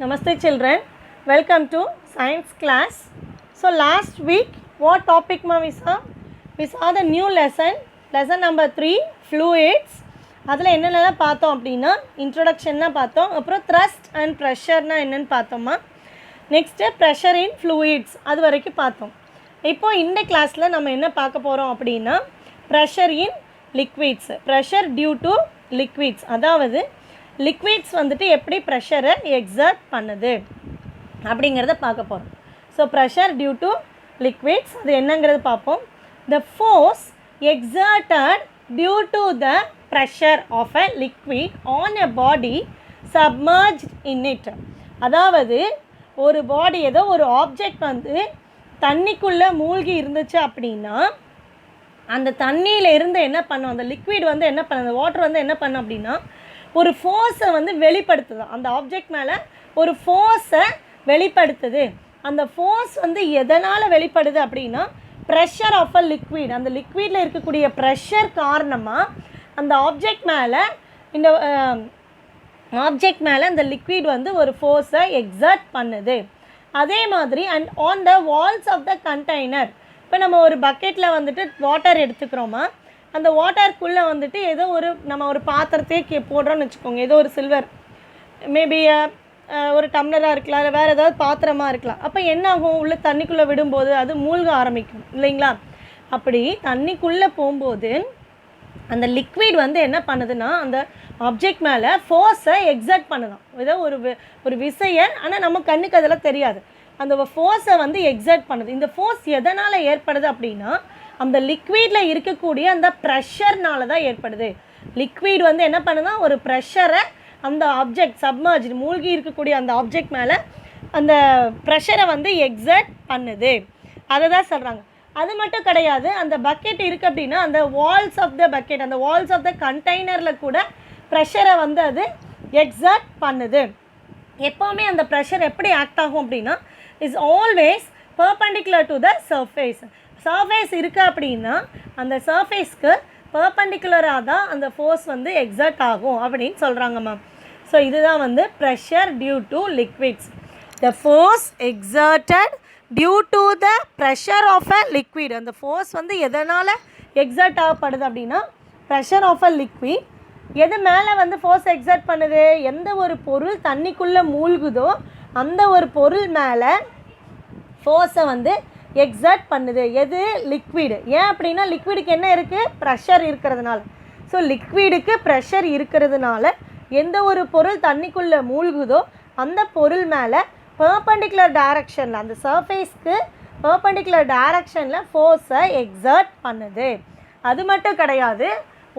Namaste children, welcome to science class. So last week what topic ma we saw? We saw the new lesson number 3 fluids. அதில் என்னென்னலாம் பார்த்தோம் அப்படின்னா இன்ட்ரொடக்ஷன்லாம் பார்த்தோம், அப்புறம் thrust and ப்ரெஷர்னால் என்னென்னு பார்த்தோம்மா. Next pressure in fluids அது வரைக்கும் பார்த்தோம். இப்போது இந்த கிளாஸில் நம்ம என்ன பார்க்க போகிறோம் அப்படின்னா pressure in liquids, pressure due to liquids, அதாவது லிக்விட்ஸ் வந்துட்டு எப்படி ப்ரெஷரை எக்ஸர்ட் பண்ணுது அப்படிங்கிறத பார்க்க போகிறோம். So pressure due to liquids அது என்னங்கிறது பார்ப்போம். The force exerted due to the pressure of a liquid on a body submerged in it. அதாவது ஒரு பாடி ஏதோ ஒரு ஆப்ஜெக்ட் வந்து தண்ணிக்குள்ளே மூழ்கி இருந்துச்சு அப்படின்னா அந்த தண்ணியில் இருந்து என்ன பண்ணும், அந்த லிக்விட் வந்து என்ன பண்ணும், அந்த வாட்டர் வந்து என்ன பண்ணும் அப்படின்னா ஒரு ஃபோர்ஸை வந்து வெளிப்படுத்துது. அந்த ஆப்ஜெக்ட் மேலே ஒரு ஃபோர்ஸை வெளிப்படுத்துது. அந்த ஃபோர்ஸ் வந்து எதனால் வெளிப்படுது அப்படின்னா ப்ரெஷர் ஆஃப் அ லிக்விட், அந்த லிக்விடில் இருக்கக்கூடிய ப்ரெஷர் காரணமாக அந்த ஆப்ஜெக்ட் மேலே அந்த லிக்விட் வந்து ஒரு ஃபோர்ஸை எக்ஸர்ட் பண்ணுது. அதே மாதிரி and on the walls of the container, இப்போ நம்ம ஒரு பக்கெட்டில் வந்துட்டு வாட்டர் எடுத்துக்கிறோமா, அந்த வாட்டருக்குள்ளே வந்துட்டு ஏதோ ஒரு நம்ம ஒரு பாத்திரத்தையே போடுறோன்னு வச்சுக்கோங்க, ஏதோ ஒரு சில்வர் மேபி ஒரு டம்ளராக இருக்கலாம், இல்லை வேறு ஏதாவது பாத்திரமாக இருக்கலாம். அப்போ என்ன ஆகும், உள்ள தண்ணிக்குள்ளே விடும்போது அது மூழ்க ஆரம்பிக்கும் இல்லைங்களா. அப்படி தண்ணிக்குள்ளே போகும்போது அந்த லிக்விட் வந்து என்ன பண்ணுதுன்னா அந்த ஆப்ஜெக்ட் மேலே ஃபோர்ஸை எக்ஸர்ட் பண்ணுதான், ஏதோ ஒரு விசையை, ஆனால் நம்ம கண்ணுக்கு அதெல்லாம் தெரியாது, அந்த ஃபோர்ஸை வந்து எக்ஸர்ட் பண்ணுது. இந்த ஃபோர்ஸ் எதனால் ஏற்படுது அப்படின்னா அந்த லிக்விடில் இருக்கக்கூடிய அந்த ப்ரெஷர்னால தான் ஏற்படுது. லிக்விட் வந்து என்ன பண்ணுதான் ஒரு ப்ரெஷரை அந்த ஆப்ஜெக்ட் சப்மர்ஜ் மூழ்கி இருக்கக்கூடிய அந்த ஆப்ஜெக்ட் மேலே அந்த ப்ரெஷரை வந்து எக்ஸர்ட் பண்ணுது, அதை தான் சொல்கிறாங்க. அது மட்டும் கிடையாது, அந்த பக்கெட் இருக்குது அப்படின்னா அந்த வால்ஸ் ஆஃப் த பக்கெட், அந்த வால்ஸ் ஆஃப் த கண்டெய்னரில் கூட ப்ரெஷரை வந்து அது எக்ஸர்ட் பண்ணுது. எப்போவுமே அந்த ப்ரெஷர் எப்படி ஆக்ட் ஆகும் அப்படின்னா is always perpendicular to the surface. Surface இருக்குது அப்படின்னா அந்த சர்ஃபேஸ்க்கு பெர்பெண்டிகுலராக தான் அந்த ஃபோர்ஸ் வந்து எக்ஸர்ட் ஆகும் அப்படின்னு சொல்கிறாங்க மேம். ஸோ இதுதான் வந்து pressure due to liquids. The force exerted due to the pressure of a liquid, அந்த ஃபோர்ஸ் வந்து எதனால் எக்ஸர்ட் ஆகப்படுது அப்படின்னா ப்ரெஷர் ஆஃப் அ லிக்விட். எது மேலே வந்து ஃபோர்ஸ் எக்ஸர்ட் பண்ணுது, எந்த ஒரு பொருள் தண்ணிக்குள்ளே மூழ்குதோ அந்த ஒரு பொருள் மேலே ஃபோர்ஸை வந்து எக்ஸர்ட் பண்ணுது. எது, லிக்விடு. ஏன் அப்படின்னா லிக்விடுக்கு என்ன இருக்குது, ப்ரெஷர் இருக்கிறதுனால. ஸோ லிக்விடுக்கு ப்ரெஷர் இருக்கிறதுனால எந்த ஒரு பொருள் தண்ணிக்குள்ளே மூழ்குதோ அந்த பொருள் மேலே பெர்பெண்டிகுலர் டைரக்ஷனில், அந்த சர்ஃபேஸ்க்கு பெர்பெண்டிகுலர் டைரக்ஷனில் ஃபோர்ஸை எக்ஸர்ட் பண்ணுது. அது மட்டும் கிடையாது,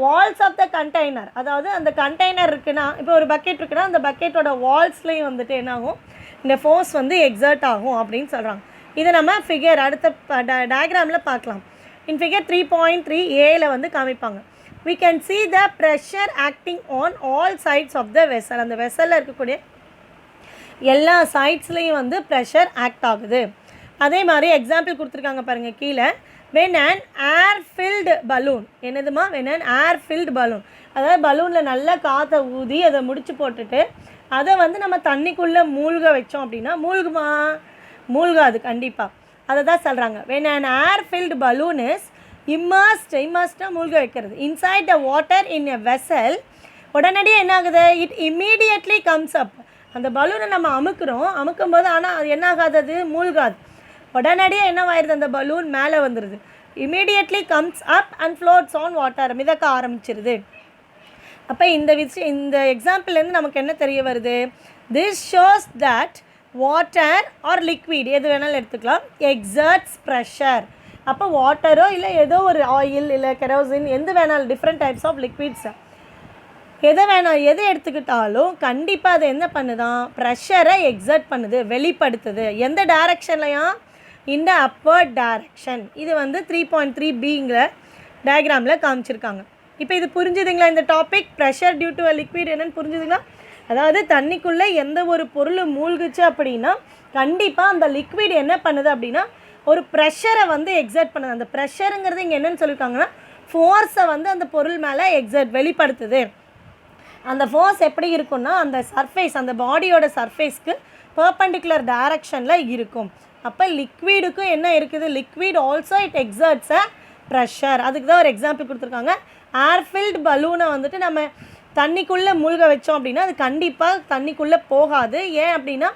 வால்ஸ் ஆஃப் த கண்டெய்னர், அதாவது அந்த கண்டெய்னர் இருக்குன்னா இப்போ ஒரு பக்கெட் இருக்குன்னா அந்த பக்கெட்டோட வால்ஸ்லேயும் வந்துட்டு என்னாகும் இந்த ஃபோர்ஸ் வந்து எக்ஸர்ட் ஆகும் அப்படின்னு சொல்கிறாங்க. இதை நம்ம ஃபிகர் அடுத்த டயக்ராமில் பார்க்கலாம். இன் ஃபிகர் 3.3 ஏல வந்து காமிப்பாங்க. we can see the pressure acting on all sides of the vessel. அந்த வெசலில் இருக்கக்கூடிய எல்லா சைட்ஸ்லேயும் வந்து ப்ரெஷர் ஆக்ட் ஆகுது. அதே மாதிரி எக்ஸாம்பிள் கொடுத்துருக்காங்க பாருங்கள் கீழே. when an air filled balloon, என்னதுமா, when an air filled balloon, அதாவது பலூனில் நல்லா காற்றை ஊதி அதை முடிச்சு போட்டுட்டு அதை வந்து நம்ம தண்ணிக்குள்ளே மூழ்க வச்சோம் அப்படின்னா மூழ்குமா, மூழ்காது கண்டிப்பாக. அதை தான் சொல்கிறாங்க when an air filled balloon is immersed மூழ்க வைக்கிறது inside the water in a vessel, உடனடியாக என்ன ஆகுது, it immediately comes up. அந்த பலூனை நம்ம அமுக்கும்போது ஆனால் அது என்ன ஆகாது, அது மூழ்காது. உடனடியாக என்னவாயிருது, அந்த பலூன் மேலே வந்துடுது. immediately comes up and floats on water, மிதக்க ஆரம்பிச்சிருது. அப்போ இந்த எக்ஸாம்பிள்லேருந்து நமக்கு என்ன தெரிய வருது, this shows that water or liquid எது வேணாலும் எடுத்துக்கலாம் எக்ஸர்ட்ஸ் ப்ரெஷர். அப்போ வாட்டரோ இல்லை ஏதோ ஒரு ஆயில் இல்லை கெரோசின் எது வேணாலும் டிஃப்ரெண்ட் டைப்ஸ் ஆஃப் லிக்விட்ஸ் எது எடுத்துக்கிட்டாலும் கண்டிப்பாக அது என்ன பண்ணுதான், ப்ரெஷரை எக்ஸர்ட் பண்ணுது, வெளிப்படுத்துது. எந்த டைரக்ஷன்லையா, இந்த அப்பர்ட் டைரக்ஷன். இது வந்து 3.3bங்கிற டயக்ராமில் காமிச்சிருக்காங்க. இப்போ இது புரிஞ்சுதுங்களா, இந்த topic pressure due to a liquid என்னென்னு புரிஞ்சுதுங்களா. அதாவது தண்ணிக்குள்ளே எந்த ஒரு பொருள் மூழ்குச்சு அப்படின்னா கண்டிப்பாக அந்த லிக்விட் என்ன பண்ணுது அப்படின்னா ஒரு ப்ரெஷரை வந்து எக்ஸர்ட் பண்ணுது. அந்த ப்ரெஷருங்கிறது இங்கே என்னென்னு சொல்லியிருக்காங்கன்னா ஃபோர்ஸை வந்து அந்த பொருள் மேலே வெளிப்படுத்துது. அந்த ஃபோர்ஸ் எப்படி இருக்குன்னா அந்த சர்ஃபேஸ் அந்த பாடியோட சர்ஃபேஸ்க்கு பெர்பெண்டிகுலர் டைரக்ஷனில் இருக்கும். அப்போ லிக்விடுக்கும் என்ன இருக்குது, liquid also it exerts a pressure. அதுக்கு தான் ஒரு எக்ஸாம்பிள் கொடுத்துருக்காங்க. ஏர் ஃபில்டு பலூனை வந்துட்டு நம்ம தண்ணிக்குள்ளே மூழ்க வச்சோம் அப்படின்னா அது கண்டிப்பாக தண்ணிக்குள்ளே போகாது. ஏன் அப்படின்னா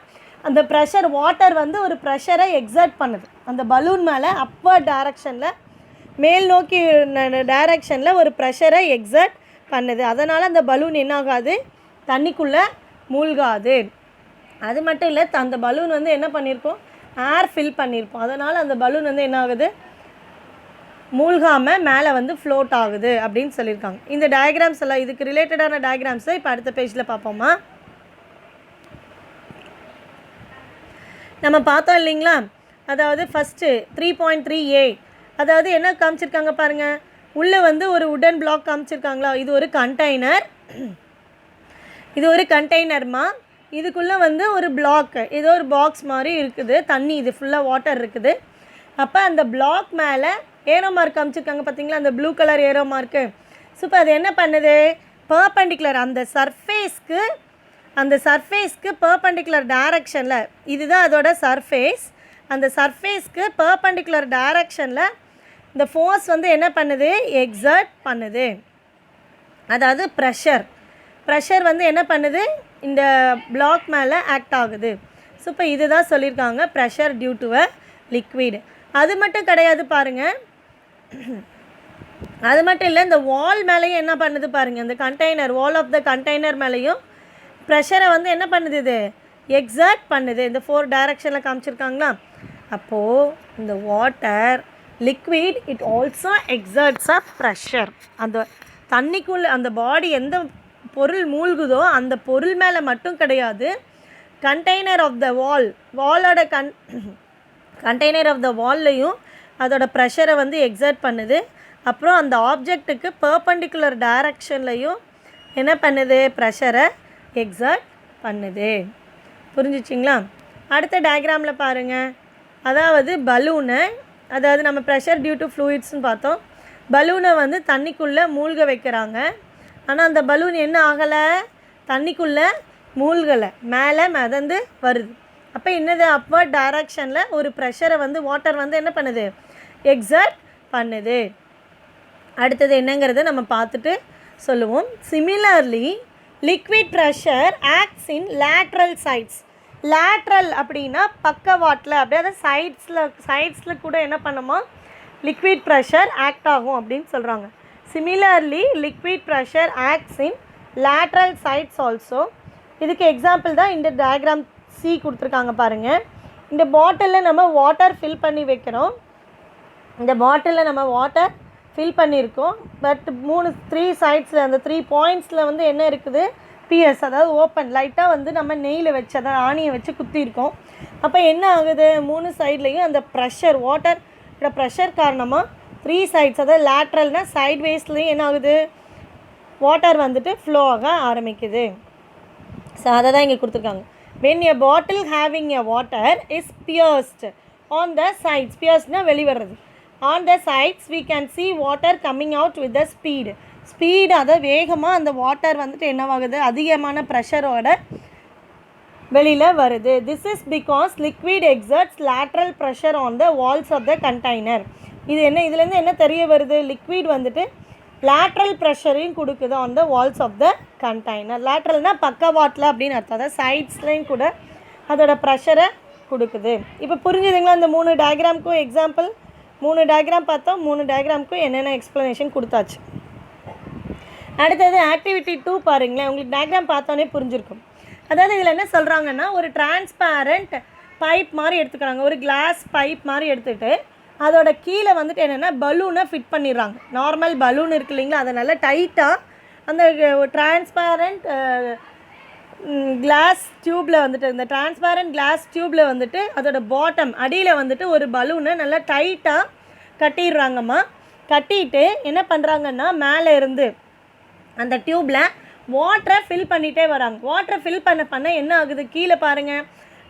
அந்த ப்ரெஷர் வாட்டர் வந்து ஒரு ப்ரெஷரை எக்ஸர்ட் பண்ணுது அந்த பலூன் மேலே. அப்பர் டைரக்ஷனில் மேல் நோக்கி டைரக்ஷனில் ஒரு ப்ரெஷரை எக்ஸர்ட் பண்ணுது. அதனால் அந்த பலூன் என்ன ஆகாது, தண்ணிக்குள்ளே மூழ்காது. அது மட்டும் இல்லை, அந்த பலூன் வந்து என்ன பண்ணியிருக்கோம், ஏர் ஃபில் பண்ணியிருப்போம். அதனால் அந்த பலூன் வந்து என்ன ஆகுது, மூழ்காமல் மேலே வந்து ஃப்ளோட் ஆகுது அப்படின்னு சொல்லியிருக்காங்க. இந்த டயக்ராம்ஸ் எல்லாம் இதுக்கு ரிலேட்டடான டயக்ராம்ஸை இப்போ அடுத்த பேஜில் பார்ப்போமா. நம்ம பார்த்தோம் இல்லைங்களா, அதாவது ஃபஸ்ட்டு 3.3a அதாவது என்ன காமிச்சிருக்காங்க பாருங்கள், உள்ளே வந்து ஒரு உடன் பிளாக் காமிச்சிருக்காங்களா. இது ஒரு கண்டெய்னர், இது ஒரு கண்டெய்னர்மா. இதுக்குள்ளே வந்து ஒரு பிளாக், ஏதோ ஒரு பாக்ஸ் மாதிரி இருக்குது, தண்ணி இது ஃபுல்லாக வாட்டர் இருக்குது. அப்போ அந்த பிளாக் மேலே ஏரோ மார்க் காமிச்சிருக்காங்க பார்த்தீங்களா, அந்த blue colour aero mark. So இப்போ அது என்ன பண்ணுது, பெர்பெண்டிகுலர் அந்த சர்ஃபேஸ்க்கு பெர்பெண்டிகுலர் டைரக்ஷனில், இதுதான் அதோட சர்ஃபேஸ், அந்த சர்ஃபேஸ்க்கு பெர்பெண்டிகுலர் டைரக்ஷனில் இந்த ஃபோர்ஸ் வந்து என்ன பண்ணுது, எக்ஸர்ட் பண்ணுது. அதாவது ப்ரெஷர் வந்து என்ன பண்ணுது, இந்த பிளாக் மேலே ஆக்ட் ஆகுது. ஸோ இப்போ இதுதான் சொல்லியிருக்காங்க, pressure due to a liquid. அது மட்டும் கிடையாது பாருங்கள், அது மட்டும் இல்லை, இந்த வால் மேலேயும் என்ன பண்ணுது பாருங்கள், இந்த container wall of the container மேலேயும் ப்ரெஷரை வந்து என்ன பண்ணுது, இது எக்ஸர்ட் பண்ணுது. இந்த 4 டைரக்ஷனில் காமிச்சிருக்காங்களா. அப்போது இந்த water liquid it also exerts a pressure. அந்த தண்ணிக்குள்ளே அந்த பாடி எந்த பொருள் மூழ்குதோ அந்த பொருள் மேலே மட்டும் கிடையாது, கண்டெய்னர் ஆஃப் த வாலோட கண்டெய்னர் ஆஃப் த வால்லையும் அதோட ப்ரெஷரை வந்து எக்ஸர்ட் பண்ணுது. அப்புறம் அந்த ஆப்ஜெக்ட்டுக்கு பெர்பெண்டிகுலர் டைரக்ஷன்லையும் என்ன பண்ணுது, ப்ரெஷரை எக்ஸர்ட் பண்ணுது. புரிஞ்சிச்சிங்களா. அடுத்த டயக்ராமில் பாருங்கள், அதாவது பலூனை, அதாவது நம்ம ப்ரெஷர் டியூ டு ஃப்ளூயிட்ஸ்னு பார்த்தோம். பலூனை வந்து தண்ணிக்குள்ளே மூழ்க வைக்கிறாங்க. ஆனால் அந்த பலூன் என்ன ஆகலை, தண்ணிக்குள்ளே மூழ்கலை, மேலே மிதந்து வருது. அப்போ என்னது, அப்வர்ட் டைரக்ஷனில் ஒரு ப்ரெஷரை வந்து வாட்டர் வந்து என்ன பண்ணுது, எக்ஸர்ட் பண்ணுது. அடுத்தது என்னங்கிறத நம்ம பார்த்துட்டு சொல்லுவோம். Similarly liquid pressure acts in lateral sides. Lateral அப்படின்னா பக்கவாட்டில், அப்படியே அதை சைட்ஸில் கூட என்ன பண்ணுமா, லிக்விட் ப்ரெஷர் ஆக்ட் ஆகும் அப்படின்னு சொல்கிறாங்க. Similarly liquid pressure acts in lateral sides also. இதுக்கு எக்ஸாம்பிள் தான் இந்த டயக்ராம் சி கொடுத்துருக்காங்க பாருங்கள். இந்த பாட்டிலில் நம்ம வாட்டர் ஃபில் பண்ணி வைக்கிறோம். இந்த பாட்டிலில் நம்ம வாட்டர் ஃபில் பண்ணியிருக்கோம். பட் 3 சைட்ஸில் அந்த 3 பாயிண்ட்ஸில் வந்து என்ன இருக்குது, பிஎஸ், அதாவது ஓப்பன், லைட்டாக வந்து நம்ம நெய்யில் வச்சு அதாவது ஆணியை வச்சு குத்திருக்கோம். அப்போ என்ன ஆகுது, 3 சைட்லேயும் அந்த ப்ரெஷர் வாட்டரோட ப்ரெஷர் காரணமாக 3 சைட்ஸ், அதாவது லேட்ரல்னால் சைட் வேஸ்ட்லேயும் என்ன ஆகுது, வாட்டர் வந்துட்டு ஃப்ளோ ஆக ஆரம்பிக்குது. ஸோ அதை தான் இங்கே கொடுத்துருக்காங்க. when a bottle having a water is pierced on the sides, piercedனா வெளிவருது, on the sides we can see water coming out with the speed, அதை வேகமாக அந்த வாட்டர் வந்துட்டு என்னவாகுது, அதிகமான ப்ரெஷரோட வெளியில் வருது. this is because liquid exerts lateral pressure on the walls of the container. இது என்ன, இதுலேருந்து என்ன தெரிய வருது, லிக்விட் வந்துட்டு லேட்ரல் ப்ரெஷரையும் கொடுக்குது on the walls of the container. லேட்ரல்னால் பக்கவாட்டில் அப்படின்னு அர்த்தம், அதாவது சைட்ஸ்லேயும் கூட அதோட ப்ரெஷரை கொடுக்குது. இப்போ புரிஞ்சுதுங்களா, இந்த 3 டயக்ராமுக்கும் எக்ஸாம்பிள், 3 டயக்ராம் பார்த்தோம், 3 டயக்ராமுக்கும் என்னென்ன எக்ஸ்ப்ளனேஷன் கொடுத்தாச்சு. அடுத்தது ஆக்டிவிட்டி 2 பாருங்களேன், உங்களுக்கு டயக்ராம் பார்த்தோன்னே புரிஞ்சிருக்கும். அதாவது இதில் என்ன சொல்கிறாங்கன்னா, ஒரு டிரான்ஸ்பேரண்ட் பைப் மாதிரி எடுத்துக்கிறாங்க, ஒரு கிளாஸ் பைப் மாதிரி எடுத்துகிட்டு அதோட கீழே வந்துட்டு என்னென்னா பலூனை ஃபிட் பண்ணிடுறாங்க. நார்மல் பலூன் இருக்குது இல்லைங்களா, அதை நல்லா டைட்டாக அந்த டிரான்ஸ்பேரண்ட் கிளாஸ் டியூப்பில் வந்துட்டு, இந்த டிரான்ஸ்பேரண்ட் கிளாஸ் டியூப்பில் வந்துட்டு அதோட பாட்டம் அடியில் வந்துட்டு ஒரு பலூனை நல்லா டைட்டாக கட்டிடுறாங்கம்மா. கட்டிட்டு என்ன பண்ணுறாங்கன்னா, மேலே இருந்து அந்த டியூப்பில் வாட்டரை ஃபில் பண்ணிகிட்டே வராங்க. வாட்டரை ஃபில் பண்ண என்ன ஆகுது, கீழே பாருங்கள்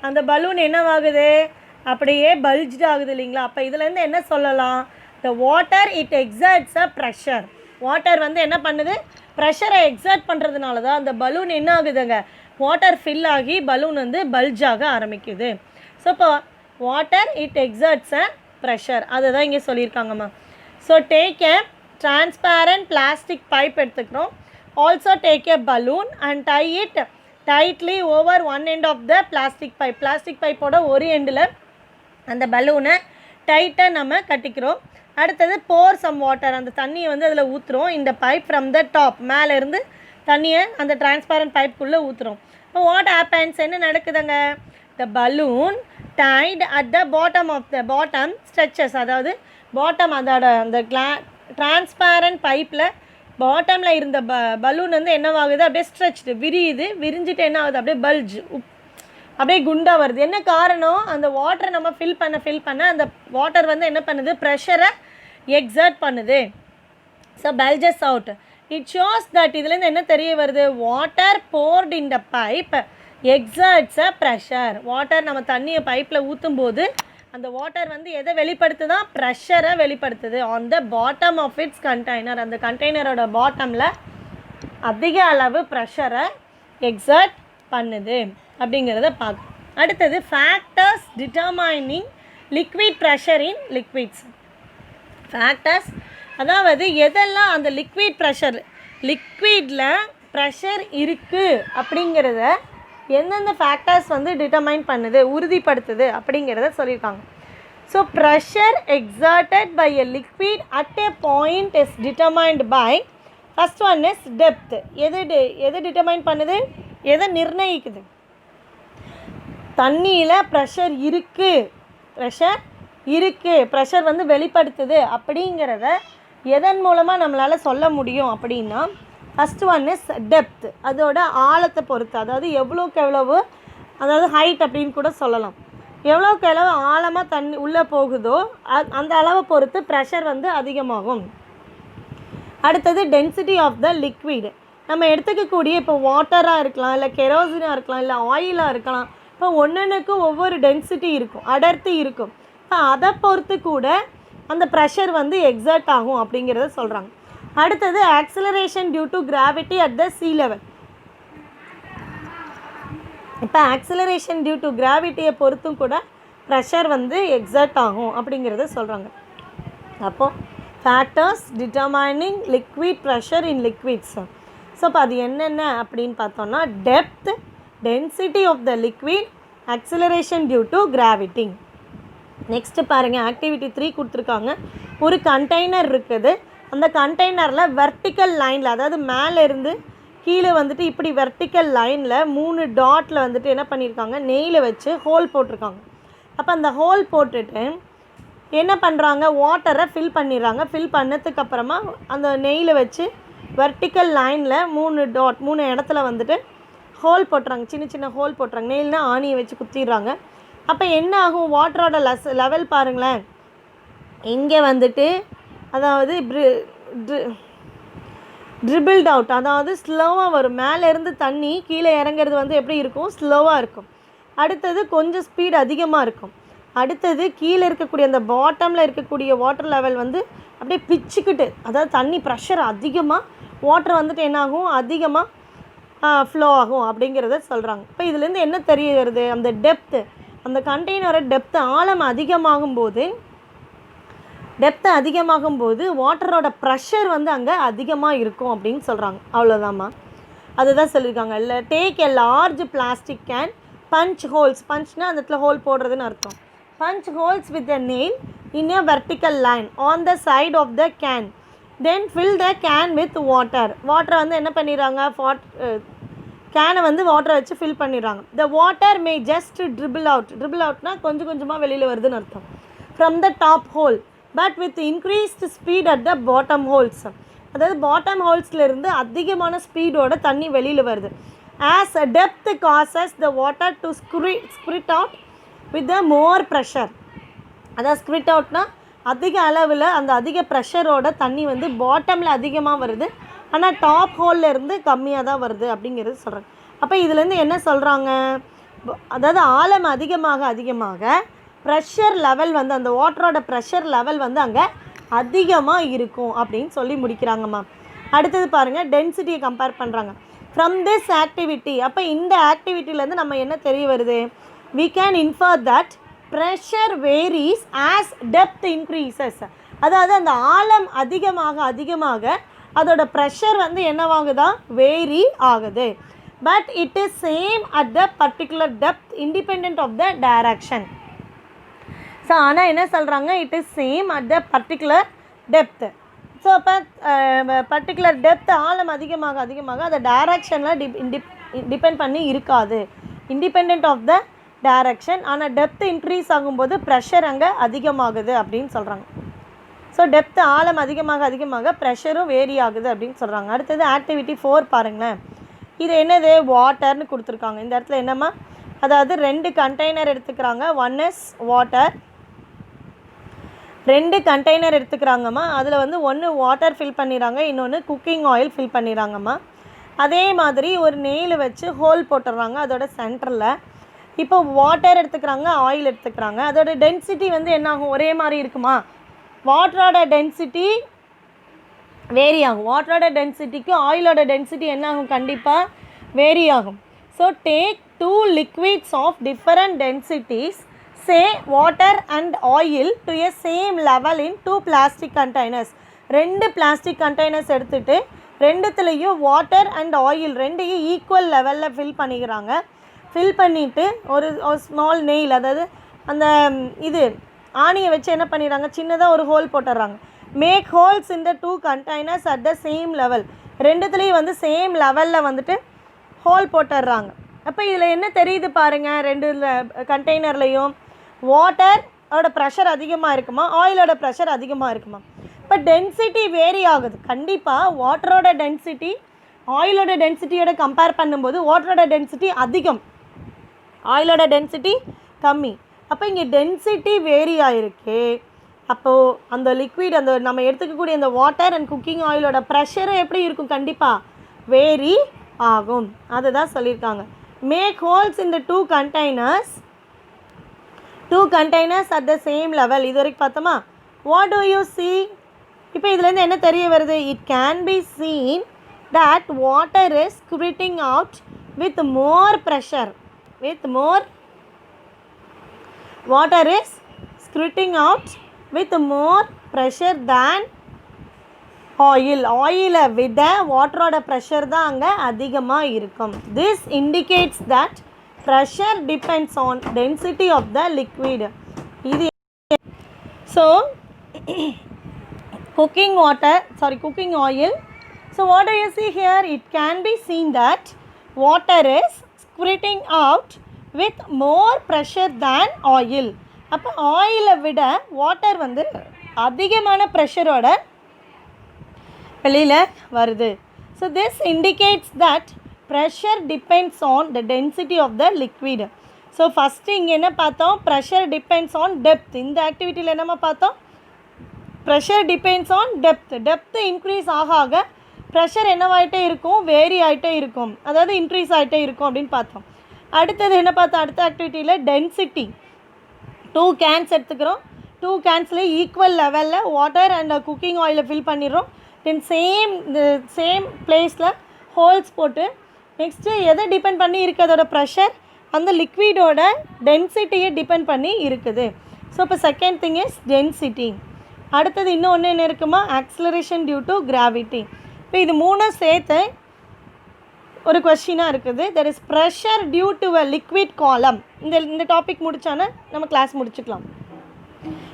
அந்த பலூன் என்னவாகுது, அப்படியே பல்ஜ்டு ஆகுது இல்லைங்களா. அப்போ இதுலேருந்து என்ன சொல்லலாம், the water it exerts a pressure. Water வந்து என்ன பண்ணுது, ப்ரெஷரை எக்ஸர்ட் பண்ணுறதுனால தான் அந்த பலூன் என்ன ஆகுதுங்க, வாட்டர் ஃபில் ஆகி பலூன் வந்து பல்ஜ் ஆக ஆரம்பிக்குது. ஸோ இப்போ water it exerts a pressure, அதுதான் இங்கே சொல்லியிருக்காங்கம்மா. So take a transparent plastic pipe எடுத்துக்கிறோம். Also take a balloon and tie it tightly over one end of the plastic pipe. Plastic பைப்போட ஒரு எண்டில் அந்த பலூனை டைட்டாக நம்ம கட்டிக்கிறோம். அடுத்தது போர் சம் வாட்டர், அந்த தண்ணியை வந்து அதில் ஊற்றுறோம். இந்த பைப் ஃப்ரம் த டாப், மேலேருந்து தண்ணியை அந்த டிரான்ஸ்பேரண்ட் பைப்புக்குள்ளே ஊற்றுறோம். இப்போ வாட் ஹேப்பன்ஸ், என்ன நடக்குதுங்க, the balloon tied at the bottom of the bottom stretches, அதாவது பாட்டம் அதோட அந்த டிரான்ஸ்பேரண்ட் பைப்பில் பாட்டமில் இருந்த பலூன் வந்து என்னவாகுது, அப்படியே ஸ்ட்ரெச்டு, விரியுது. விரிஞ்சிட்டு என்ன ஆகுது, அப்படியே பல்ஜ், அப்படியே குண்டாக வருது. என்ன காரணம், அந்த வாட்டரை நம்ம ஃபில் பண்ண அந்த வாட்டர் வந்து என்ன பண்ணுது, ப்ரெஷரை எக்ஸர்ட் பண்ணுது. So bulges out. It shows that இதுலேருந்து என்ன தெரிய வருது, water poured in the pipe exerts a pressure. Water நம்ம தண்ணியை பைப்பில் ஊற்றும் போது அந்த வாட்டர் வந்து எதை வெளிப்படுத்துதான், ப்ரெஷரை வெளிப்படுத்துது on the bottom of its container. அந்த கண்டெய்னரோட பாட்டமில் அதிக அளவு ப்ரெஷரை எக்ஸர்ட் பண்ணுது அப்படிங்கிறத பார்க்கணும். அடுத்தது factors determining liquid pressure in liquids. Factors அதாவது எதெல்லாம் அந்த லிக்விட் ப்ரெஷர், லிக்விடில் ப்ரெஷர் இருக்குது அப்படிங்கிறத எந்தெந்த ஃபேக்டர்ஸ் வந்து டிட்டர்மைன் பண்ணுது, உறுதிப்படுத்துது அப்படிங்கிறத சொல்லியிருக்காங்க. So pressure exerted by a liquid at a point is determined by, first one is depth. எது டிட்டர்மைன் பண்ணுது, எதை நிர்ணயிக்குது, தண்ணியில் ப்ரெஷர் இருக்குது, ப்ரெஷர் வந்து வெளிப்படுத்துது அப்படிங்கிறத எதன் மூலமாக நம்மளால் சொல்ல முடியும் அப்படின்னா, ஃபஸ்ட் ஒன் இஸ் டெப்த், அதோட ஆழத்தை பொறுத்து, அதாவது எவ்வளோக்கு எவ்வளவு, அதாவது ஹைட் அப்படின்னு கூட சொல்லலாம். எவ்வளோக்கு எவ்வளவு ஆழமாக தண்ணி உள்ளே போகுதோ அந்த அளவை பொறுத்து ப்ரெஷர் வந்து அதிகமாகும். அடுத்தது டென்சிட்டி ஆஃப் த லிக்விட். நம்ம எடுத்துக்கக்கூடிய இப்போ வாட்டராக இருக்கலாம், இல்லை கெரோசினாக இருக்கலாம், இல்லை ஆயிலாக இருக்கலாம். இப்போ ஒன்றுக்கும் ஒவ்வொரு டென்சிட்டி இருக்கும், அடர்த்தி இருக்கும். இப்போ அதை பொறுத்து கூட அந்த ப்ரெஷர் வந்து எக்ஸர்ட் ஆகும் அப்படிங்கிறத சொல்கிறாங்க. அடுத்தது acceleration due to gravity at the sea level. இப்போ ஆக்சிலரேஷன் டியூ டு கிராவிட்டியை பொறுத்தும் கூட ப்ரெஷர் வந்து எக்ஸர்ட் ஆகும் அப்படிங்கிறத சொல்கிறாங்க. அப்போது factors determining liquid pressure in liquids. So இப்போ அது என்னென்ன அப்படின்னு பார்த்தோன்னா, depth, density of the liquid, acceleration due to gravity. Next பாருங்கள், ஆக்டிவிட்டி 3 கொடுத்துருக்காங்க. ஒரு கண்டெய்னர் இருக்குது. அந்த கண்டெய்னரில் வெர்டிக்கல் லைனில், அதாவது மேலே இருந்து கீழே வந்துட்டு இப்படி வெர்டிக்கல் லைனில் 3 டாட்டில் வந்துட்டு என்ன பண்ணியிருக்காங்க, நெய்யில் வச்சு ஹோல் போட்டிருக்காங்க. அப்போ அந்த ஹோல் போட்டுட்டு என்ன பண்ணுறாங்க, வாட்டரை ஃபில் பண்ணிடுறாங்க. ஃபில் பண்ணதுக்கப்புறமா அந்த நெய்யில் வச்சு வெர்டிக்கல் லைனில் 3 இடத்துல வந்துட்டு ஹோல் போட்டுறாங்க, சின்ன சின்ன ஹோல் போட்டுறாங்க. நெய்ல்னா ஆணியை வச்சு குத்திடுறாங்க. அப்போ என்ன ஆகும், வாட்டரோட லெவல் பாருங்களேன், இங்கே வந்துட்டு அதாவது ட்ரிபிள்ட் அவுட், அதாவது ஸ்லோவாக வரும். மேலேருந்து தண்ணி கீழே இறங்குறது வந்து எப்படி இருக்கும், ஸ்லோவாக இருக்கும். அடுத்தது கொஞ்சம் ஸ்பீட் அதிகமாக இருக்கும். அடுத்தது கீழே இருக்கக்கூடிய அந்த பாட்டமில் இருக்கக்கூடிய வாட்டர் லெவல் வந்து அப்படியே பிச்சுக்கிட்டு, அதாவது தண்ணி ப்ரெஷர் அதிகமாக, வாட்டர் வந்துட்டு என்னாகும், அதிகமாக ஃப்ளோ ஆகும் அப்படிங்கிறத சொல்கிறாங்க. இப்போ இதுலேருந்து என்ன தெரிய வருது, அந்த டெப்த்து, அந்த கண்டெய்னரோட டெப்த்து ஆழம் அதிகமாகும் போது வாட்டரோட ப்ரெஷர் வந்து அங்கே அதிகமாக இருக்கும் அப்படின்னு சொல்கிறாங்க. அவ்வளோதாம்மா, அதுதான் சொல்லியிருக்காங்க. இல்லை, take a large plastic can, punch holes, பஞ்ச்னா அந்த இடத்துல ஹோல் போடுறதுன்னு அர்த்தம். Punch holes with a nail in a vertical line on the side of the can, then fill the can with water. வாட்டரை வந்து என்ன பண்ணிடுறாங்க, கேனை வந்து வாட்டரை வச்சு ஃபில் பண்ணிடுறாங்க. The water may just dribble அவுட்னா கொஞ்சம் கொஞ்சமாக வெளியில் வருதுன்னு அர்த்தம், from the top hole, but with increased speed at the bottom holes. அதாவது பாட்டம் ஹோல்ஸ்லேருந்து அதிகமான ஸ்பீடோட தண்ணி வெளியில் வருது. As a depth causes the water to squirt out with the more pressure. அதாவது ஸ்கிரிட் அவுட்னா அதிக அளவில் அந்த அதிக ப்ரெஷரோட தண்ணி வந்து பாட்டமில் அதிகமாக வருது, ஆனால் டாப் ஹோலில் இருந்து கம்மியாக தான் வருது அப்படிங்கிறது சொல்கிறாங்க. அப்போ இதுலேருந்து என்ன சொல்கிறாங்க, அதாவது ஆழம் அதிகமாக ப்ரெஷர் லெவல் வந்து அந்த வாட்டரோட ப்ரெஷர் லெவல் வந்து அங்கே அதிகமாக இருக்கும் அப்படின்னு சொல்லி முடிக்கிறாங்கம்மா. அடுத்தது பாருங்கள், டென்சிட்டியை கம்பேர் பண்ணுறாங்க. ஃப்ரம் திஸ் ஆக்டிவிட்டி, அப்போ இந்த ஆக்டிவிட்டிலேருந்து நம்ம என்ன தெரிய வருது? we can infer that pressure varies as depth increases. அதாவது அந்த ஆழம் அதிகமாக அதோட ப்ரெஷர் வந்து என்னவாகுதா? வேரி ஆகுது. But it is same at the particular depth independent of the direction. So ஆனால் என்ன சொல்கிறாங்க? It is same at the particular depth. So அப்போ பர்டிகுலர் டெப்த் ஆழம் அதிகமாக அந்த டைரக்ஷனில் டிபெண்ட் பண்ணி இருக்காது, இண்டிபெண்ட் ஆஃப் த டைரக்ஷன். ஆனால் டெப்த் இன்க்ரீஸ் ஆகும்போது ப்ரெஷர் அங்கே அதிகமாகுது அப்படின்னு சொல்கிறாங்க. ஸோ டெப்த் ஆழம் அதிகமாக ப்ரெஷரும் வேரி ஆகுது அப்படின்னு சொல்கிறாங்க. அடுத்தது ஆக்டிவிட்டி 4 பாருங்களேன். இது என்னது? வாட்டர்னு கொடுத்துருக்காங்க. இந்த இடத்துல என்னம்மா? அதாவது 2 கண்டெய்னர் எடுத்துக்கிறாங்க. 1 இஸ் வாட்டர். 2 கண்டெய்னர் எடுத்துக்கிறாங்கம்மா. அதில் வந்து 1 வாட்டர் ஃபில் பண்ணிடுறாங்க, இன்னொன்று குக்கிங் ஆயில் ஃபில் பண்ணிடுறாங்கம்மா. அதே மாதிரி ஒரு நெயில் வச்சு ஹோல் போட்டுடுறாங்க அதோட சென்டரில். இப்போ வாட்டர் எடுத்துக்கிறாங்க, ஆயில் எடுத்துக்கிறாங்க. அதோட டென்சிட்டி வந்து என்ன ஆகும்? ஒரே மாதிரி இருக்குமா? வாட்டரோட டென்சிட்டி வேரி ஆகும். வாட்டரோட டென்சிட்டிக்கு ஆயிலோட டென்சிட்டி என்ன ஆகும்? கண்டிப்பாக வேரி ஆகும். So take 2 liquids of different densities, say water and oil, to a same level in 2 plastic containers. 2 plastic containers எடுத்துகிட்டு ரெண்டுத்துலேயும் வாட்டர் அண்ட் ஆயில் ரெண்டையும் ஈக்குவல் லெவலில் ஃபில் பண்ணிக்கிறாங்க. ஃபில் பண்ணிவிட்டு ஒரு ஸ்மால் நெயில், அதாவது அந்த இது ஆணியை வச்சு என்ன பண்ணிடுறாங்க? சின்னதாக ஒரு ஹோல் போட்டுடுறாங்க. Make holes in the 2 containers at the same level. ரெண்டுத்துலேயும் வந்து சேம் லெவலில் வந்துட்டு ஹோல் போட்டுடுறாங்க. அப்போ இதில் என்ன தெரியுது பாருங்கள்? 2 கண்டெய்னர்லேயும் வாட்டரோட ப்ரெஷர் அதிகமாக இருக்குமா, ஆயிலோட ப்ரெஷர் அதிகமாக இருக்குமா? இப்போ டென்சிட்டி வேரி ஆகுது. கண்டிப்பாக வாட்டரோட டென்சிட்டி ஆயிலோட டென்சிட்டியோட கம்பேர் பண்ணும்போது வாட்டரோட டென்சிட்டி அதிகம், ஆயிலோட டென்சிட்டி கம்மி. அப்போ இங்கே டென்சிட்டி வேரி ஆகிருக்கு. அப்போது அந்த லிக்விட், அந்த நம்ம எடுத்துக்கக்கூடிய அந்த வாட்டர் அண்ட் குக்கிங் ஆயிலோட ப்ரெஷரும் எப்படி இருக்கும்? கண்டிப்பாக வேரி ஆகும். அதுதான் சொல்லியிருக்காங்க. Make holes in the 2 containers at the same level. இது வரைக்கும் பார்த்தோமா? What do you see? இப்போ இதுலேருந்து என்ன தெரிய வருது? It can be seen that water is squirting out with more pressure. Water is squirting out with more pressure than oil. ஆயிலை விட வாட்டரோட ப்ரெஷர் தான் அங்கே அதிகமாக இருக்கும். This indicates that pressure depends on density of the liquid. இது so cooking oil. So what do you see here? It can be seen that water is squirting out with more pressure than oil. அப்போ ஆயிலை விட water வந்து அதிகமான ப்ரெஷரோட வெளியில் வருது. So this indicates that pressure depends on the density of the liquid. So first இங்கே என்ன பார்த்தோம்? pressure depends on depth. இந்த ஆக்டிவிட்டியில் என்னமா பார்த்தோம்? pressure depends on depth. Depth increase ஆக ப்ரெஷர் என்னவாயிட்டே இருக்கும்? வேரி ஆகிட்டே இருக்கும், அதாவது இன்க்ரீஸ் ஆகிட்டே இருக்கும் அப்படின்னு பார்த்தோம். அடுத்தது என்ன பார்த்தோம்? அடுத்த ஆக்டிவிட்டியில் டென்சிட்டி. 2 கேன்ஸ் எடுத்துக்கிறோம். 2 கேன்ஸ்லேயும் ஈக்குவல் லெவலில் வாட்டர் அண்ட் குக்கிங் ஆயிலை ஃபில் பண்ணிடுறோம். தென் சேம் பிளேஸில் ஹோல்ஸ் போட்டு நெக்ஸ்ட்டு எதை டிபெண்ட் பண்ணி இருக்குது? அதோட ப்ரெஷர் அந்த லிக்விடோட டென்சிட்டியை டிபெண்ட் பண்ணி இருக்குது. ஸோ இப்போ செகண்ட் திங் இஸ் டென்சிட்டி. அடுத்தது இன்னொன்று என்ன இருக்குமா? Acceleration due to gravity. இப்போ இது 3 சேர்த்து ஒரு கொஸ்டினாக இருக்குது. There is pressure due to a liquid column. இந்த டாபிக் முடித்தோன்னா நம்ம கிளாஸ் முடிச்சுக்கலாம்.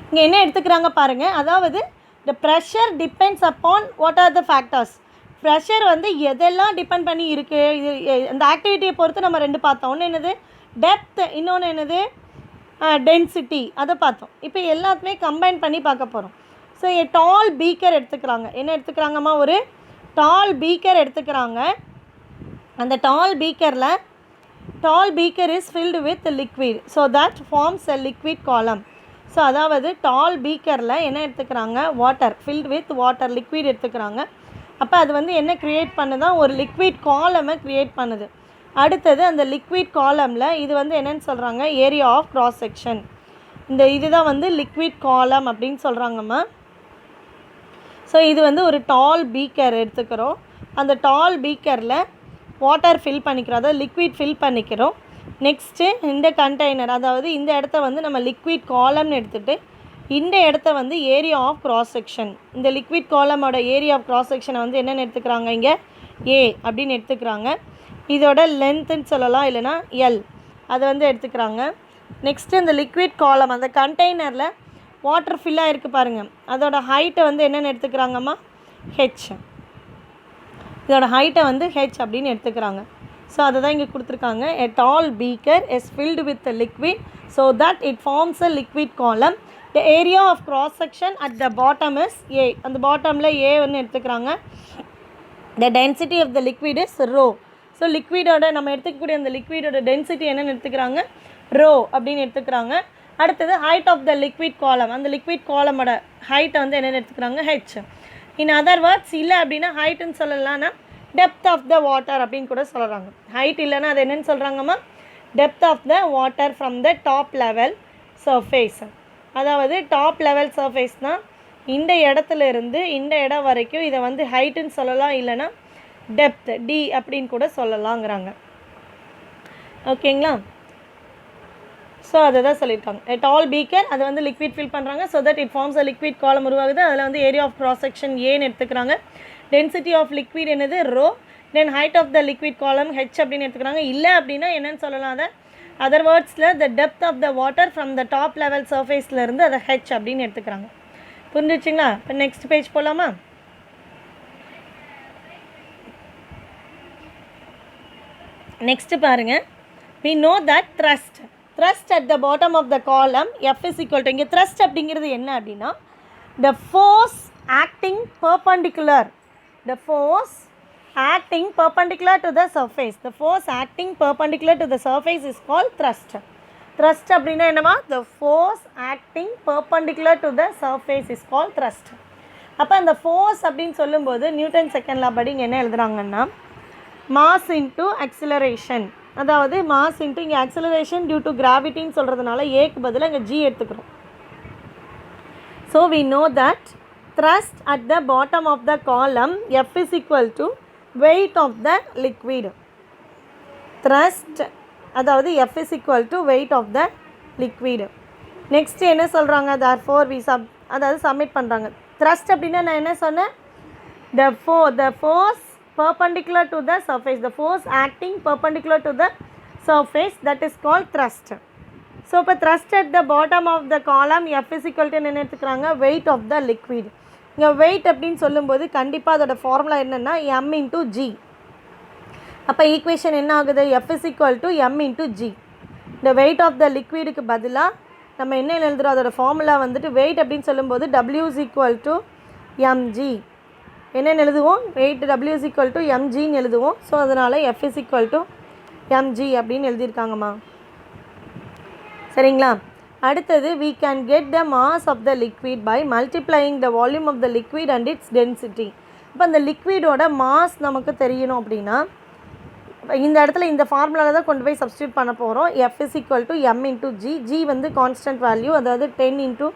இங்கே என்ன எடுத்துக்கிறாங்க பாருங்கள். அதாவது the pressure depends upon what are the factors. Pressure வந்து எதெல்லாம் டிபெண்ட் பண்ணி இருக்குது? இது இந்த ஆக்டிவிட்டியை பொறுத்து நம்ம 2 பார்த்தோம். ஒன்று என்னது? டெப்த், இன்னொன்று என்னது? டென்சிட்டி. அதை பார்த்தோம். இப்போ எல்லாத்துமே கம்பைன் பண்ணி பார்க்க போகிறோம். ஸோ டால் பீக்கர் எடுத்துக்கிறாங்க. என்ன எடுத்துக்கிறாங்கம்மா? ஒரு டால் பீக்கர் எடுத்துக்கிறாங்க. அந்த tall beaker is filled with liquid, so that forms a liquid column. So அதாவது டால் பீக்கரில் என்ன எடுத்துக்கிறாங்க? Water, filled with water, liquid எடுத்துக்கிறாங்க. அப்போ அது வந்து என்ன க்ரியேட் பண்ணுதான்? ஒரு லிக்விட் காலமை க்ரியேட் பண்ணுது. அடுத்தது அந்த லிக்விட் காலமில் இது வந்து என்னென்னு சொல்கிறாங்க? Area of cross section. இதுதான் வந்து லிக்விட் காலம் அப்படின்னு சொல்கிறாங்கம்மா. ஸோ இது வந்து ஒரு டால் பீக்கர் எடுத்துக்கிறோம். அந்த டால் பீக்கரில் வாட்டர் ஃபில் பண்ணிக்கிறோம், அதாவது லிக்விட் ஃபில் பண்ணிக்கிறோம். நெக்ஸ்ட்டு இந்த கண்டெய்னர், அதாவது இந்த இடத்த வந்து நம்ம லிக்விட் காலம்னு எடுத்துகிட்டு இந்த இடத்த வந்து ஏரியா ஆஃப் கிராஸ் செக்ஷன், இந்த லிக்விட் காலமோட ஏரியா ஆஃப் கிராஸ் செக்ஷனை வந்து என்னென்னு எடுத்துக்கிறாங்க, இங்கே ஏ அப்படின்னு எடுத்துக்கிறாங்க. இதோட லென்த்துன்னு சொல்லலாம், இல்லைனா எல், அதை வந்து எடுத்துக்கிறாங்க. நெக்ஸ்ட்டு இந்த லிக்விட் காலம், அந்த கண்டெய்னரில் வாட்டர் ஃபில்லாக இருக்குது பாருங்கள், அதோட ஹைட்டை வந்து என்னென்னு எடுத்துக்கிறாங்கம்மா, ஹெச். இதோட ஹைட்டை வந்து ஹெச் அப்படின்னு எடுத்துக்கிறாங்க. ஸோ அதை தான் இங்கே கொடுத்துருக்காங்க. A tall beaker is filled with the liquid so that it forms a liquid column. The area of cross section at the bottom is A. அந்த பாட்டமில் A வந்து எடுத்துக்கிறாங்க. The density of the liquid is rho. So லிக்விடோட நம்ம எடுத்துக்கக்கூடிய அந்த லிக்விடோட density என்னென்னு எடுத்துக்கிறாங்க, ரோ அப்படின்னு எடுத்துக்கிறாங்க. அடுத்தது ஹைட் ஆஃப் த லிக்விட் காலம், அந்த லிக்விட் காலமோட ஹைட்டை வந்து என்னென்னு எடுத்துக்கிறாங்க, ஹெச். இன் அதர் வேர்ட்ஸ் இல்லை அப்படின்னா ஹைட்டுன்னு சொல்லலாம்னா டெப்த் ஆஃப் த வாட்டர் அப்படின்னு கூட சொல்கிறாங்க. ஹைட் இல்லைன்னா அது என்னென்னு சொல்கிறாங்கம்மா, depth of the water from the top level surface. அதாவது டாப் லெவல் சர்ஃபேஸ்னால் இந்த இடத்துல இருந்து இந்த இடம் வரைக்கும் இதை வந்து ஹைட்டுன்னு சொல்லலாம், இல்லைன்னா டெப்த் டி அப்படின்னு கூட சொல்லலாங்கிறாங்க. ஓகேங்களா? ஸோ அதை தான் சொல்லியிருக்காங்க. டால் பீக்கர், அதை வந்து லிக்விட் ஃபில் பண்ணுறாங்க. So that it forms a liquid column உருவாகுது. அதில் வந்து ஏரியா ஆஃப் கிராஸ் செக்ஷன் ஏன்னு எடுத்துக்கிறாங்க. டென்சிட்டி ஆஃப் லிக்விட் என்னது, rho. Then height of the liquid column H அப்படின்னு எடுத்துக்கிறாங்க. இல்லை அப்படின்னா என்னென்னு சொல்லலாம், அதை அதர் வேர்ட்ஸில் the depth of the water from the top level சர்ஃபேஸ்லேருந்து அதை ஹெச் அப்படின்னு எடுத்துக்கிறாங்க. புரிஞ்சிச்சிங்களா? இப்போ நெக்ஸ்ட் பேஜ் போகலாமா? நெக்ஸ்ட்டு பாருங்கள். we know that thrust at the bottom of the column F is equal to, இங்கே thrust அப்படிங்கிறது என்ன அப்படின்னா the force acting perpendicular to the surface. The force acting perpendicular to the surface is called thrust அப்படின்னா என்னமா, the force acting perpendicular to the surface is called thrust. அப்போ அந்த force அப்படின்னு சொல்லும்போது நியூட்டன் செகண்ட் லா படி இங்கே என்ன எழுதுறாங்கன்னா mass into அக்சிலரேஷன், அதாவது மாஸ் இன்ட்டு இங்கே அக்சிலரேஷன் டியூ டு கிராவிட்டின்னு சொல்கிறதுனால ஏக்கு பதிலாக இங்கே ஜி எடுத்துக்கிறோம். So we know that thrust at the bottom of the column F is equal to weight of the liquid. Thrust அதாவது F is equal to weight of the liquid. Next என்ன சொல்கிறாங்க, therefore we அதாவது submit பண்ணுறாங்க. thrust அப்படின்னா நான் என்ன சொன்னேன், the force perpendicular to the surface, the force acting perpendicular to the surface, that is called thrust. So இப்போ thrust at the bottom of the column F is equal to என்ன எடுத்துக்கிறாங்க, weight of the liquid. இங்கே weight அப்படின்னு சொல்லும்போது கண்டிப்பாக அதோட formula என்னென்னா m into g. அப்போ ஈக்குவேஷன் என்ன ஆகுது, F is equal to m into g. இந்த weight of the liquidக்கு பதிலாக நம்ம என்ன எழுதுகிறோம், அதோட ஃபார்முலா வந்துட்டு weight அப்படின்னு சொல்லும்போது W is equal to mg. என்னென்னு எழுதுவோம், weight W is equal to mgன்னு எழுதுவோம். ஸோ அதனால் F is equal to mg அப்படின்னு எழுதியிருக்காங்கம்மா. சரிங்களா? அடுத்தது we can get the mass of the liquid by multiplying the volume of the liquid and its density. இப்போ அந்த லிக்விடோட mass நமக்கு தெரியணும் அப்படின்னா இந்த இடத்துல இந்த ஃபார்முலாவில் தான் கொண்டு போய் சப்ஸ்டியூட் பண்ண போகிறோம். F is equal to m into g. g வந்து கான்ஸ்டன்ட் வேல்யூ, அதாவது 10 into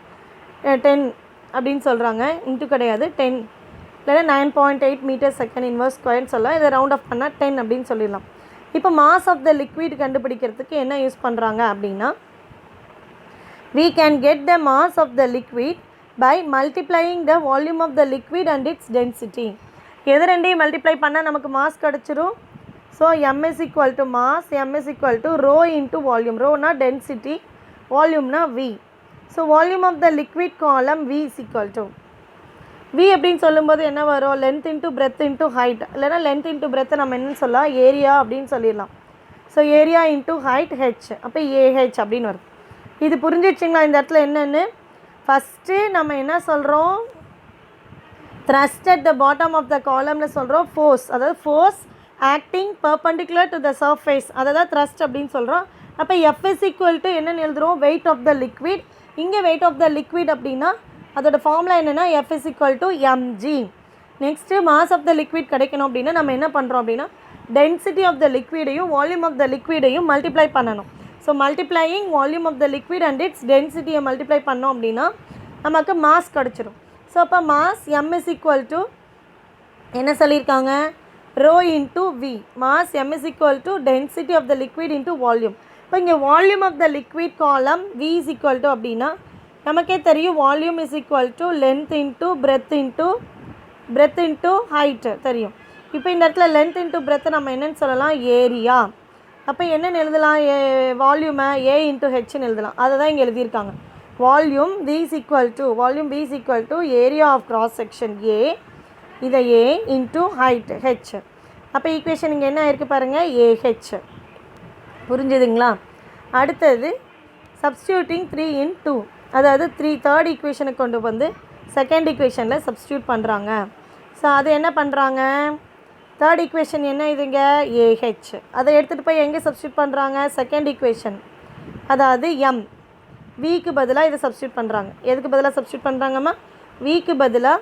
10 அப்படின்னு சொல்கிறாங்க, இன்ட்டு கிடையாது, 10 இல்லைனா 9.8 மீட்டர் செகண்ட் இன்வர்ஸ் ஸ்கொயர்னு சொல்லலாம். இதை ரவுண்ட் ஆஃப் பண்ணால் 10 அப்படின்னு சொல்லிடலாம். இப்போ மாஸ் ஆஃப் த லிக்விட் கண்டுபிடிக்கிறதுக்கு என்ன யூஸ் பண்ணுறாங்க அப்படின்னா we can get the mass of the liquid by multiplying the volume of the liquid and its density. எது ரெண்டையும் மல்டிப்ளை பண்ணால் நமக்கு மாஸ் கிடச்சிரும். So m is equal to mass, m is equal to rho into volume. rhoனா density, volumeனா v. So volume of the liquid column v is equal to v அப்படின்னு சொல்லும்போது என்ன வரும், length into breadth into height, இல்லைனா length into பிரெத்தை நம்ம என்னன்னு சொல்லலாம், area அப்படின்னு சொல்லிடலாம். So area into height H, அப்போ ஏஹெச் அப்படின்னு வருது. இது புரிஞ்சிடுச்சிங்களா? இந்த இடத்துல என்னென்னு ஃபஸ்ட்டு நம்ம என்ன சொல்கிறோம், thrust at the bottom of the columnல சொல்கிறோம் ஃபோர்ஸ், அதாவது force acting perpendicular to the surface, அதை தான் thrust அப்படின்னு சொல்கிறோம். அப்போ F is equal to என்னென்னு எழுதுகிறோம், வெயிட் ஆஃப் த லிக்விட். இங்கே வெயிட் ஆஃப் த லிக்விட் அப்படின்னா அதோட ஃபார்முலா என்னென்னா F is equal to mg. Next mass of the liquid கிடைக்கணும் அப்படின்னா நம்ம என்ன பண்ணுறோம் அப்படின்னா டென்சிட்டி ஆஃப் த லிக்விடையும் வால்யூம் ஆஃப் த லிக்விடையும் மல்டிப்ளை பண்ணணும். So multiplying volume of the liquid and its டென்சிட்டியை மல்டிப்ளை பண்ணோம் அப்படின்னா நமக்கு மாஸ் கிடச்சிரும். ஸோ அப்போ mass m is equal to என்ன சொல்லியிருக்காங்க, rho into v. Mass m is equal to density of the liquid into volume. இப்போ இங்கே volume of the liquid column v is equal to அப்படின்னா நமக்கே தெரியும் volume is equal to length into breadth into height தெரியும். இப்போ இந்த இடத்துல length into பிரெத்தை நம்ம என்னென்னு சொல்லலாம், ஏரியா. அப்போ என்னென்னு எழுதலாம், வால்யூமை ஏ இன்ட்டு ஹெச்ன்னு எழுதலாம். அதை தான் இங்கே எழுதியிருக்காங்க. Volume v is equal to area of cross section A, இதை ஏ இன்ட்டு ஹைட் ஹெச். அப்போ ஈக்குவேஷன் இங்கே என்ன ஆயிருக்கு பாருங்கள், ஏஹெச். புரிஞ்சுதுங்களா? அடுத்தது சப்ஸ்டியூட்டிங் 3 in 2, அதாவது தேர்ட் ஈக்குவேஷனை கொண்டு வந்து செகண்ட் ஈக்குவேஷனில் சப்ஸ்டியூட் பண்ணுறாங்க. ஸோ அது என்ன பண்ணுறாங்க, தேர்ட் ஈக்குவேஷன் என்ன இதுங்க, ஏஹெச். அதை எடுத்துகிட்டு போய் எங்கே சப்ஸ்டியூட் பண்ணுறாங்க, செகண்ட் ஈக்குவேஷன், அதாவது எம். விக்கு பதிலாக இதை சப்ஸ்டியூட் பண்ணுறாங்க. எதுக்கு பதிலாக சப்ஸ்டியூட் பண்ணுறாங்கம்மா, விக்கு பதிலாக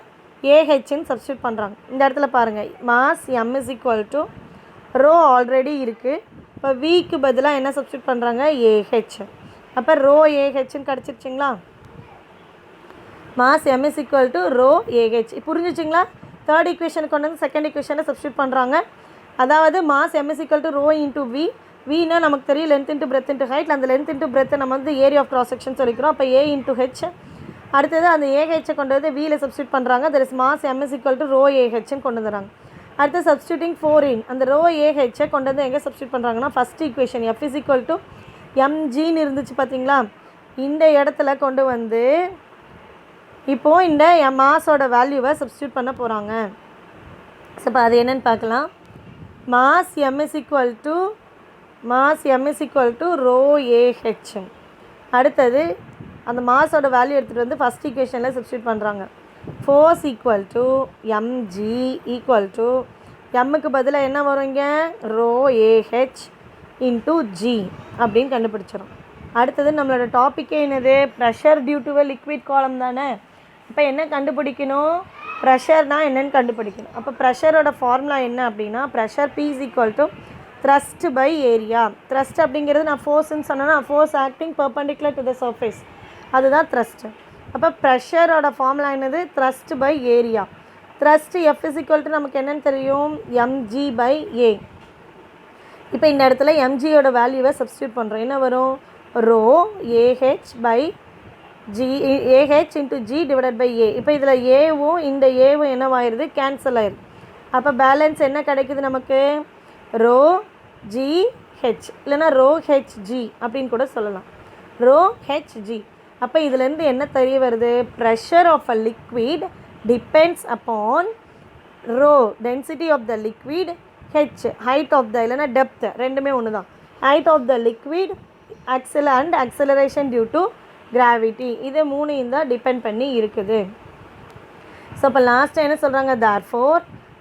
ஏஹெச்ன்னு சப்ஸ்டியூட் பண்ணுறாங்க. இந்த இடத்துல பாருங்கள், mass M is equal to rho already இருக்குது. இப்போ விக்கு பதிலாக என்ன சப்ஸ்டியூட் பண்ணுறாங்க, ஏஹெச். அப்போ ரோ ஏஹெச்ன்னு கிடச்சிருச்சிங்களா. Mass M is equal to rho AH. புரிஞ்சிச்சிங்களா? தேர்ட் ஈக்குவேஷன் கொண்டு வந்து செகண்ட் ஈக்குவேஷனை சப்ஸ்டியூட் பண்ணுறாங்க. அதாவது mass M is equal to rho into V. வினா நமக்கு தெரியும் length into breadth into height. அந்த லென்த் இன்ட்டு பிரெத்தை நம்ம வந்து ஏரியா ஆஃப் கிராஸ் செக்ஷன் சொல்லிக்கிறோம். அப்போ ஏ இன்ட்டு ஹெச். அடுத்தது அந்த ஏஹெச்சை கொண்டு வந்து வியில் சப்ஸ்டியூட் பண்ணுறாங்க. That is mass M is equal to rho ஏஹெச்ன்னு கொண்டு வந்துடுறாங்க. அடுத்து சப்ஸ்டியூட்டிங் 4 in அந்த ரோ ஏஹெச்சை கொண்டு வந்து எங்கே சப்ஸ்டியூட் பண்ணுறாங்கன்னா first equation F is equal to எம்ஜின்னு இருந்துச்சு பார்த்தீங்களா, இந்த இடத்துல கொண்டு வந்து இப்போது இந்த மாஸோட வேல்யூவை சப்ஸ்டியூட் பண்ண போகிறாங்க. ஸோ இப்போ அது என்னென்னு பார்க்கலாம். Mass M is equal to rho AH. அடுத்தது அந்த மாஸோட வேல்யூ எடுத்துகிட்டு வந்து ஃபஸ்ட் ஈக்குவேஷனில் சப்ஸ்டியூட் பண்ணுறாங்க. Force equal to MG equal to எம்முக்கு பதிலாக என்ன வருங்க, ரோ ஏஹெச் இன்ட்டு ஜி அப்படின்னு கண்டுபிடிச்சிடும். அடுத்தது நம்மளோட டாப்பிக்கே என்னது, pressure due to a liquid column தானே. இப்போ என்ன கண்டுபிடிக்கணும், ப்ரெஷர்னால் என்னென்னு கண்டுபிடிக்கணும். அப்போ ப்ரெஷரோட ஃபார்முலா என்ன அப்படின்னா, pressure P is equal to thrust by area. Thrust அப்படிங்கிறது நான் ஃபோர்ஸ்ன்னு சொன்னேன்னா force acting perpendicular to the surface, அதுதான் த்ரஸ்ட்டு. அப்போ ப்ரெஷரோட ஃபார்முலா என்னது, thrust by area. Thrust F is equal to நமக்கு என்னென்னு தெரியும், mg பை ஏ. இப்போ இந்த இடத்துல mgயோட வேல்யூவை சப்ஸ்டியூட் பண்ணுறோம். என்ன வரும், rho AH by G, AH into G divided by A. இப்போ இதில் ஏவும் இந்த ஏவும் என்னவாயிருது, கேன்சல் ஆயிடுது. அப்போ பேலன்ஸ் என்ன கிடைக்குது நமக்கு, ரோ ஜி ஹெச், இல்லைனா ரோ ஹெச்ஜி அப்படின்னு கூட சொல்லலாம், ரோ ஹெச்ஜி. அப்போ இதுலேருந்து என்ன தெரிய வருது, pressure of a liquid depends upon rho density of the liquid, H height of the, இல்லைனா டெப்த், ரெண்டுமே ஒன்று தான். Height of the liquid, acceleration due to gravity, இது மூணையும் தான் டிபெண்ட் பண்ணி இருக்குது. ஸோ இப்போ லாஸ்ட்டாக என்ன சொல்கிறாங்க, therefore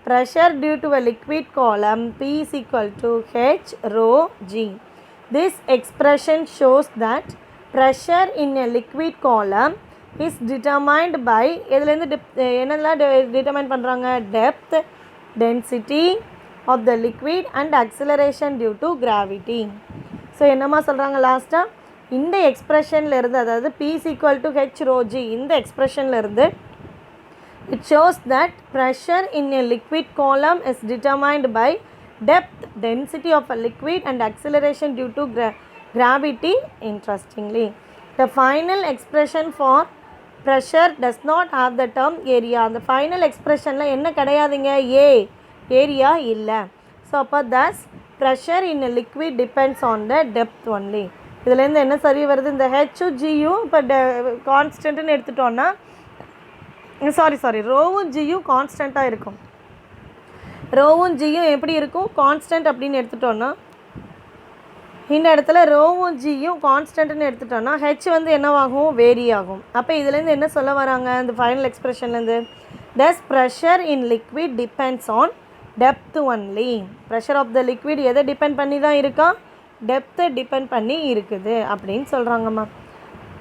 pressure due to a liquid column P is equal to H rho G. This expression shows that pressure in a liquid column is determined by எதுலேருந்து என்னெல்லாம் டிட்டர்மைன் பண்ணுறாங்க, depth, density of the liquid and acceleration due to gravity. So என்னம்மா சொல்கிறாங்க லாஸ்ட்டாக, இந்த எக்ஸ்ப்ரெஷனில் இருந்து, அதாவது P is equal to H rho G, இந்த எக்ஸ்ப்ரெஷனில் இருந்து it shows that pressure in a liquid column is determined by depth, density of a liquid and acceleration due to gravity. Interestingly, the final expression for pressure does not have the term area. அந்த final expressionல என்ன கிடையாதுங்க, A, area இல்லை. So அப்போ thus pressure in a liquid depends on the depth only. இதுலேருந்து என்ன சரி வருது, இந்த ஹெச்சும் ஜியும் இப்போ கான்ஸ்டன்ட்னு எடுத்துட்டோன்னா, சாரி ரோவும் ஜியும் கான்ஸ்டண்ட்டாக இருக்கும். ரோவும் ஜியும் எப்படி இருக்கும், கான்ஸ்டன்ட் அப்படின்னு எடுத்துட்டோன்னா, இந்த இடத்துல ரோவும் ஜியும் கான்ஸ்டன்ட்னு எடுத்துட்டோன்னா ஹெச் வந்து என்னவாகும், வேரி ஆகும். அப்போ இதுலேருந்து என்ன சொல்ல வராங்க, இந்த ஃபைனல் எக்ஸ்பிரஷன்லேருந்து, thus pressure in liquid depends on depth only. Pressure of the liquid எதை டிபெண்ட் பண்ணி தான் இருக்கா, டெப்த்தை டிபெண்ட் பண்ணி இருக்குது அப்படின்னு சொல்கிறாங்கம்மா.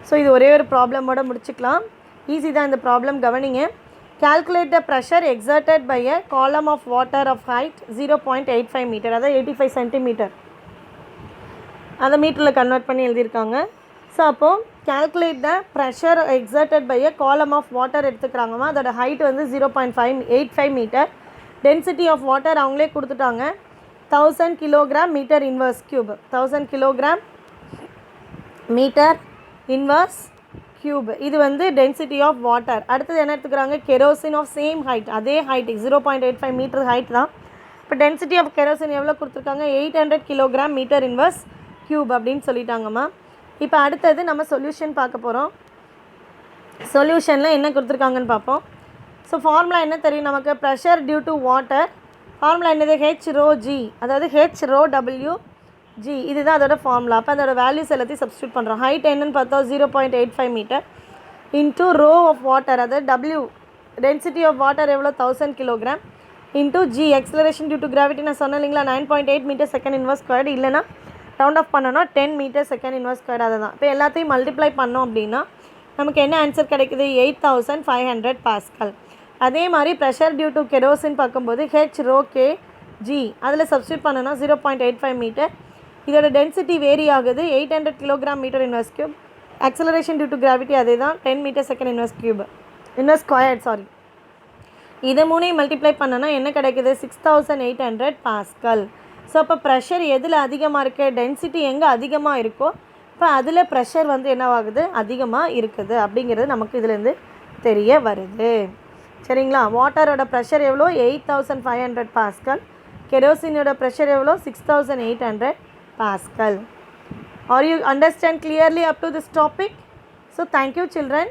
ஸோ இது ஒரே ஒரு ப்ராப்ளமோட முடிச்சுக்கலாம். ஈஸி தான் இந்த ப்ராப்ளம், கவனிங்க. calculate the pressure exerted by a column of water of height 0.85 meter, அதாவது 85 centimeter. அதை மீட்டரில் கன்வெர்ட் பண்ணி எழுதியிருக்காங்க. ஸோ அப்போது calculate the pressure exerted by a column of water எடுத்துக்கிறாங்கம்மா. அதோட ஹைட் வந்து 0.585 மீட்டர். டென்சிட்டி ஆஃப் வாட்டர் அவங்களே கொடுத்துட்டாங்க 1000 kilogram metre inverse cube. 1000 kilogram metre inverse cube. இது வந்து டென்சிட்டி ஆஃப் வாட்டர். அடுத்தது என்ன எடுத்துக்கிறாங்க, கெரோசின் ஆஃப் சேம் ஹைட், அதே ஹைட் 0.85 மீட்டர் ஹைட் தான். இப்போ டென்சிட்டி ஆஃப் கெரோசின் எவ்வளோ கொடுத்துருக்காங்க, 800 கிலோகிராம் மீட்டர் இன்வர்ஸ் கியூப் அப்படின்னு சொல்லிட்டாங்கம்மா. இப்போ அடுத்தது நம்ம சொல்யூஷன் பார்க்க போகிறோம். சொல்யூஷனில் என்ன கொடுத்துருக்காங்கன்னு பார்ப்போம். ஸோ ஃபார்முலா என்ன தெரியும் நமக்கு, pressure due to water. Formula என்னது, ஹெச் ரோ ஜி, அதாவது ஹெச் ரோ டபிள்யூ ஜி, இதுதான் அதோட ஃபார்முலா. அப்போ அதோட வேல்யூஸ் எல்லாத்தையும் சப்ஸ்டியூட் பண்ணுறோம். ஹைட் என்னன்னு பார்த்தோம் 0.85 metre into rho of water, அதாவது டபிள்யூ டென்சிட்டி ஆஃப் வாட்டர் எவ்வளோ 1000 kilogram into G acceleration due to gravity நான் சொன்னேன் இல்லைங்களா 9.8 மீட்டர் செகண்ட் இன்வர்ஸ் ஸ்கொயர்டு, இல்லைனா ரவுண்ட் ஆஃப் பண்ணோன்னா 10 மீட்டர் செகண்ட் இன்வர்ஸ் ஸ்கொயர்டு. அதை தான் இப்போ எல்லாத்தையும் மல்டிப்ளை பண்ணோம் அப்படின்னா நமக்கு என்ன ஆன்சர் கிடைக்குது, 8500 பாஸ்கல். அதே மாதிரி ப்ரெஷர் டியூ டு கெரோசின் பார்க்கும்போது ஹெச் ரோ கே ஜி, அதில் சப்ஸ்டியூட் பண்ணோன்னா 0.85 மீட்டர். இதோட டென்சிட்டி வேரி ஆகுது 800 kilogram metre inverse cube. Acceleration due to gravity அதே தான் 10 metre second inverse cube inverse squared sorry. இதை மூணையும் மல்டிப்ளை பண்ணோன்னா என்ன கிடைக்குது, 6800 பாஸ்கல். ஸோ அப்போ ப்ரெஷர் எதில் அதிகமாக இருக்குது, டென்சிட்டி எங்கே அதிகமாக இருக்கோ இப்போ அதில் ப்ரெஷர் வந்து என்னவாகுது, அதிகமாக இருக்குது அப்படிங்கிறது நமக்கு இதுலேருந்து தெரிய வருது. சரிங்களா. வாட்டரோட ப்ரெஷர் எவ்வளோ 8500 பாஸ்கல், கெரோசினோட ப்ரெஷர் எவ்வளோ 6800 pascal. Are you understand clearly up to this topic? So thank you children.